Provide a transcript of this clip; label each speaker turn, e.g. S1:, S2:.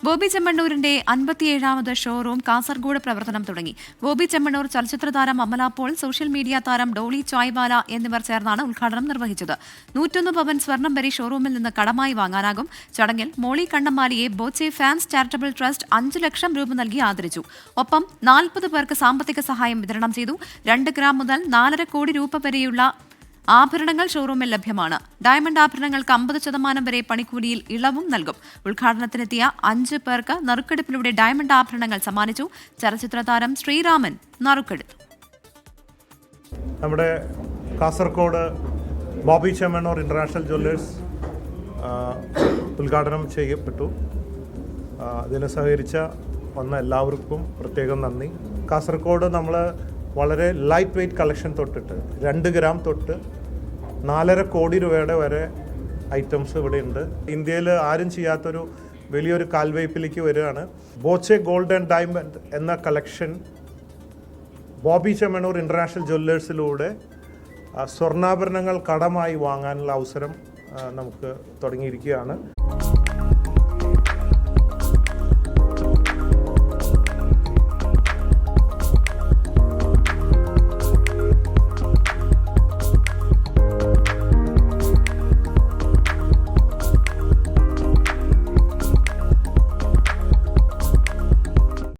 S1: Bobby ചെമ്മണ്ണൂരിന്റെ 57ാമത് showroom Kasaragod പ്രവർത്തനം തുടങ്ങി. ബോബി ചെമ്മണ്ണൂർ, ചലച്ചിത്ര താരം അമല പോൾ, സോഷ്യൽ മീഡിയ താരം ഡോളി ചോയ്വാല എന്നിവർ ചേർന്നാണ് ഉദ്ഘാടനം നിർവഹിച്ചത്. 101 പവൻ സ്വർണം വരെ ഷോറൂമിൽ നിന്ന് കടമായി വാങ്ങാനാകും. ചടങ്ങിൽ മോളി കണ്ണമാലിയെ ബോച്ചെ ഫാൻസ് ചാരിറ്റബിൾ ട്രസ്റ്റ് 5 ലക്ഷം രൂപ നൽകി ആദരിച്ചു. ഒപ്പം 40 പേർക്ക് സാമ്പത്തിക സഹായം വിതരണം ചെയ്തു. 2 ഗ്രാം മുതൽ 4.5 കോടി രൂപ വരെയുള്ള ആഭരണങ്ങൾ ഷോറൂമിൽ ലഭ്യമാണ്. ഡയമണ്ട് ആഭരണങ്ങൾക്ക് 50% വരെ പണിക്കൂലിയിൽ ഇളവും നൽകും. ഉദ്ഘാടനത്തിനെത്തിയ 5 പേർക്ക് നറുക്കെടുപ്പിലൂടെ ഡയമണ്ട് ആഭരണങ്ങൾ സമ്മാനിച്ചു. ചലച്ചിത്ര താരം ശ്രീരാമൻ നറുക്കെടുത്തു.
S2: നമ്മുടെ കാസർഗോഡ് ബോബി ചെമ്മണ്ണൂർ ഇന്റർനാഷണൽ ജ്വല്ലേഴ്സ് ഉദ്ഘാടനം ചെയ്യപ്പെട്ടു. ഇതിനെ സഹകരിച്ച എല്ലാവർക്കും പ്രത്യേകം നന്ദി. കാസർഗോഡ് നമ്മൾ വളരെ ലൈറ്റ് വെയ്റ്റ് കളക്ഷൻ തൊട്ടിട്ട് 2 ഗ്രാം തൊട്ട് 4.5 കോടി രൂപയുടെ വരെ ഐറ്റംസ് ഇവിടെ ഉണ്ട്. ഇന്ത്യയിൽ ആരും ചെയ്യാത്തൊരു വലിയൊരു കാൽവയ്പിലേക്ക് വരികയാണ്. ബോച്ചെ ഗോൾഡ് ആൻഡ് ഡയമണ്ട് എന്ന കളക്ഷൻ ബോബി ചെമ്മണ്ണൂർ ഇന്റർനാഷണൽ ജ്വല്ലേഴ്സിലൂടെ സ്വർണ്ണാഭരണങ്ങൾ കടമായി വാങ്ങാനുള്ള അവസരം നമുക്ക് തുടങ്ങിയിരിക്കുകയാണ്.